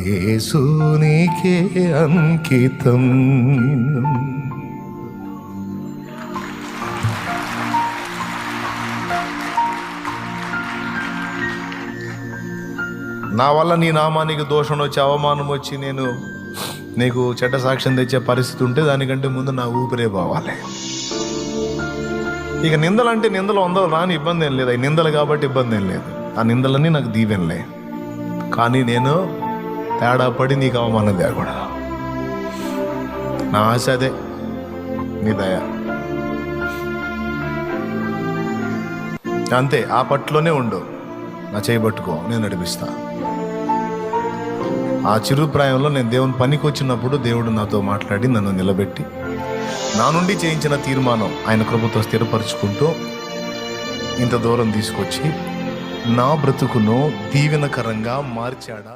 యేసు నీకే అంకితం. నా వల్ల నీ నామానికి దోషం వచ్చి అవమానం వచ్చి నేను నీకు చెడ్డ సాక్ష్యం తెచ్చే పరిస్థితి ఉంటే దానికంటే ముందు నా ఊపిరే పోవాలి. ఇక నిందలు అంటే నిందలు ఉందో రాని ఇబ్బంది ఏం లేదు, అవి నిందలు కాబట్టి ఇబ్బంది ఏం లేదు. ఆ నిందలన్నీ నాకు దీవెనలే. కానీ నేను తేడా పడి నీకు అవమానం తేకూడదు. నా ఆశ అదే, నీ దయ అంతే. ఆ పట్టులోనే ఉండు, నా చేయబట్టుకో, నేను నడిపిస్తా. ఆ చిరుప్రాయంలో నేను దేవుని పనికి వచ్చినప్పుడు దేవుడు నాతో మాట్లాడి నన్ను నిలబెట్టి నా నుండి చేయించిన తీర్మానం ఆయన కృపతో స్థిరపరుచుకుంటూ ఇంత దూరం తీసుకొచ్చి నా బ్రతుకును దీవెనకరంగా మార్చాడా.